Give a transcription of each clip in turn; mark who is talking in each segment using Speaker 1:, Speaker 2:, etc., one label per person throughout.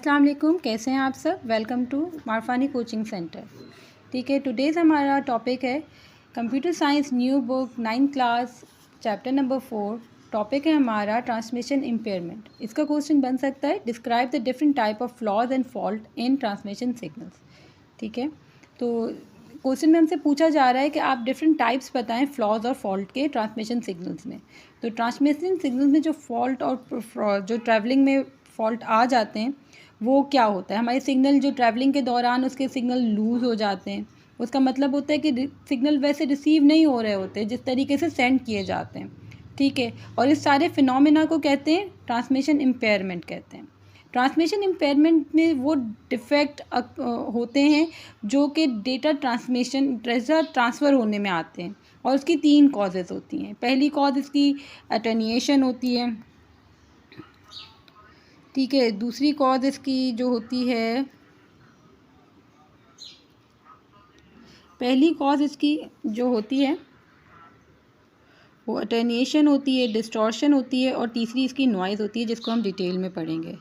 Speaker 1: अस्सलाम वालेकुम, कैसे हैं आप सब। Welcome to Marfani coaching centre. ठीक है, टुडेज़ हमारा टॉपिक है computer science new book 9th class chapter number 4। Topic है हमारा ट्रांसमिशन इम्पेयरमेंट। इसका क्वेश्चन बन सकता है describe the different type of flaws and fault in transmission signals. ठीक है, तो क्वेश्चन में हमसे पूछा जा रहा है कि आप डिफरेंट टाइप्स बताएं फ्लॉज और फॉल्ट के ट्रांसमिशन सिग्नल्स में। तो ट्रांसमिशन सिग्नल्स में जो फॉल्ट और जो ट्रैवलिंग में फॉल्ट आ जाते हैं वो क्या होता है। हमारे सिग्नल जो ट्रैवलिंग के दौरान उसके सिग्नल लूज़ हो जाते हैं, उसका मतलब होता है कि सिग्नल वैसे रिसीव नहीं हो रहे होते जिस तरीके से सेंड किए जाते हैं। ठीक है, और इस सारे फिनोमेना को कहते हैं ट्रांसमिशन इम्पेयरमेंट कहते हैं। ट्रांसमिशन इम्पेयरमेंट में वो डिफेक्ट होते हैं जो कि डेटा ट्रांसफ़र होने में आते हैं, और उसकी 3 कॉजेज़ होती हैं। पहली कॉज इसकी अटेन्यूएशन होती है। ठीक है, दूसरी कॉज इसकी जो होती है, पहली कॉज इसकी जो होती है वो अटेन्यूएशन होती है, डिस्टॉर्शन होती है, और तीसरी इसकी नॉइज़ होती है जिसको हम डिटेल में पढ़ेंगे।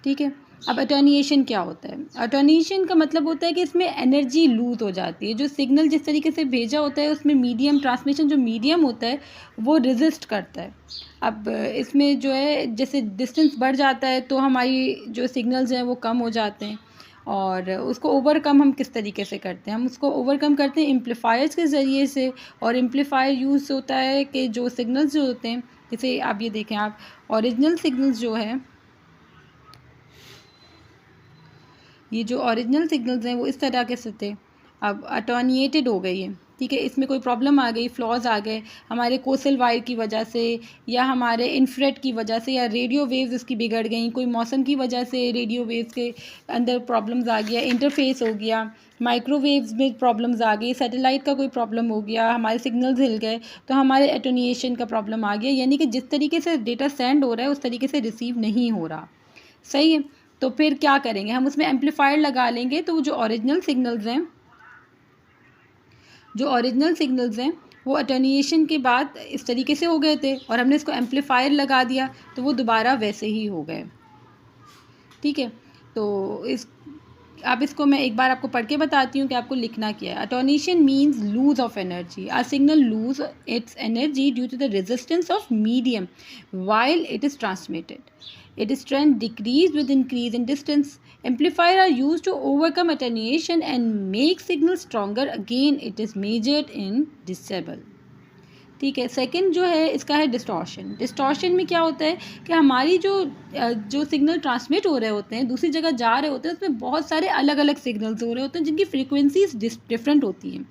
Speaker 1: ठीक है, अब अटेन्यूएशन क्या होता है। अटेन्यूएशन का मतलब होता है कि इसमें एनर्जी लूज़ हो जाती है। जो सिग्नल जिस तरीके से भेजा होता है उसमें मीडियम ट्रांसमिशन जो मीडियम होता है वो रेजिस्ट करता है। अब इसमें जो है जैसे डिस्टेंस बढ़ जाता है तो हमारी जो सिग्नल्स हैं वो कम हो जाते हैं, और उसको ओवरकम हम किस तरीके से करते हैं। हम उसको ओवरकम करते हैं एम्पलीफायर्स के ज़रिए से। और एम्पलीफायर यूज़ होता है कि जो सिग्नल्स जो होते हैं, जैसे आप ये देखें, आप ओरिजिनल सिग्नल्स जो है, ये जो ओरिजिनल सिग्नल्स हैं वो इस तरह के से थे, अब अटेन्यूएटेड हो गई है। ठीक है, इसमें कोई प्रॉब्लम आ गई, फ्लॉज आ गए हमारे कोसल वायर की वजह से, या हमारे इन्फ्रेट की वजह से, या रेडियो वेव्स इसकी बिगड़ गई, कोई मौसम की वजह से रेडियो वेव्स के अंदर प्रॉब्लम्स आ गया, इंटरफेस हो गया, माइक्रोवेव्स में प्रॉब्लम्स आ गई, सैटेलाइट का कोई प्रॉब्लम हो गया, हमारे सिग्नल्स हिल गए, तो हमारे अटेन्यूएशन का प्रॉब्लम आ गया। यानी कि जिस तरीके से डेटा सेंड हो रहा है उस तरीके से रिसीव नहीं हो रहा। सही है, तो फिर क्या करेंगे, हम उसमें एम्पलीफायर लगा लेंगे। तो जो ओरिजिनल सिग्नल्स हैं वो अटेन्यूएशन के बाद इस तरीके से हो गए थे, और हमने इसको एम्पलीफायर लगा दिया तो वो दोबारा वैसे ही हो गए। ठीक है, तो अब इसको मैं एक बार आपको पढ़ के बताती हूँ कि आपको लिखना क्या है। Attenuation means lose of energy. A signal lose its energy due to the resistance of medium while it is transmitted. Its strength decrease with increase in distance. Amplifiers are used to overcome attenuation and make signal stronger. Again, it is measured in decibel. ठीक है, second जो है इसका है distortion. Distortion में क्या होता है कि हमारी जो सिग्नल ट्रांसमिट हो रहे होते हैं, दूसरी जगह जा रहे होते हैं, उसमें बहुत सारे अलग अलग सिग्नल्स हो रहे होते हैं जिनकी फ्रीक्वेंसीज डिफरेंट होती हैं।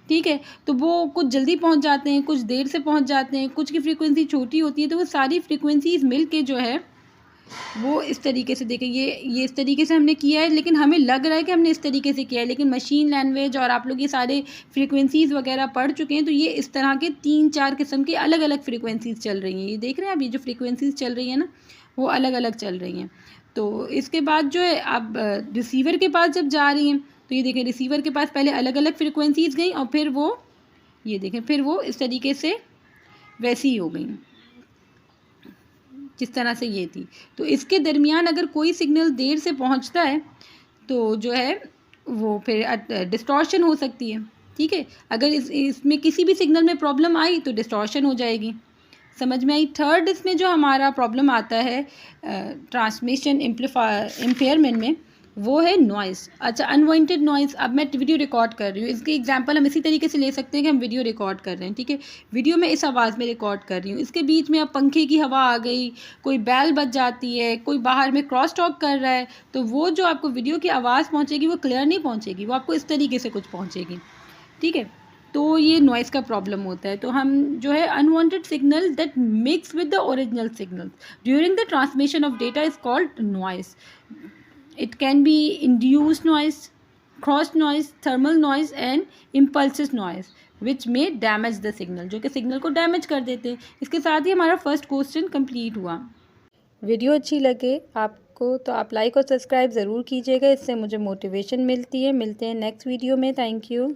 Speaker 1: ठीक है, तो वो कुछ जल्दी पहुंच जाते हैं, कुछ देर से पहुंच जाते हैं, कुछ की फ्रीक्वेंसी छोटी होती है। तो वो सारी फ्रीक्वेंसीज मिल के जो है वो इस तरीके से, देखें ये इस तरीके से हमने किया है, लेकिन हमें लग रहा है कि हमने इस तरीके से किया है, लेकिन मशीन लैंग्वेज और आप लोग ये सारे फ्रीक्वेंसीज़ वगैरह पढ़ चुके हैं। तो ये इस तरह के 3-4 किस्म की अलग अलग फ्रीक्वेंसीज़ चल रही हैं। ये देख रहे हैं आप, ये जो फ्रीक्वेंसीज़ चल रही हैं ना वो अलग अलग चल रही हैं। तो इसके बाद जो है अब रिसीवर के पास जब जा रही हैं तो ये देखें, रिसीवर के पास पहले अलग अलग फ्रीक्वेंसीज़ गई और फिर वो ये देखें फिर वो इस तरीके से वैसी ही हो गई जिस तरह से ये थी। तो इसके दरमियान अगर कोई सिग्नल देर से पहुंचता है तो जो है वो फिर डिस्टॉर्शन हो सकती है। ठीक है, अगर इसमें किसी भी सिग्नल में प्रॉब्लम आई तो डिस्टॉर्शन हो जाएगी। समझ में आई। थर्ड इसमें जो हमारा प्रॉब्लम आता है ट्रांसमिशन इम्पेयरमेंट में, वो है नॉइज़। अच्छा, अनवांटेड नॉइज़। अब मैं वीडियो रिकॉर्ड कर रही हूँ, इसके एग्जांपल हम इसी तरीके से ले सकते हैं कि हम वीडियो रिकॉर्ड कर रहे हैं। ठीक है, वीडियो में इस आवाज़ में रिकॉर्ड कर रही हूँ, इसके बीच में अब पंखे की हवा आ गई, कोई बैल बज जाती है, कोई बाहर में क्रॉस टॉक कर रहा है, तो वो जो आपको वीडियो की आवाज़ पहुँचेगी वो क्लियर नहीं पहुँचेगी, वो आपको इस तरीके से कुछ पहुँचेगी। ठीक है, तो ये नॉइज़ का प्रॉब्लम होता है। तो हम जो है unwanted signal that mix with the original signal during the transmission of data is called noise. It can be induced noise, cross noise, thermal noise and impulsive noise which may damage the signal, जो कि signal को damage कर देते हैं। इसके साथ ही हमारा first question complete हुआ। वीडियो अच्छी लगे आपको तो आप लाइक और सब्सक्राइब ज़रूर कीजिएगा, इससे मुझे मोटिवेशन मिलती है। मिलते हैं नेक्स्ट वीडियो में। Thank you.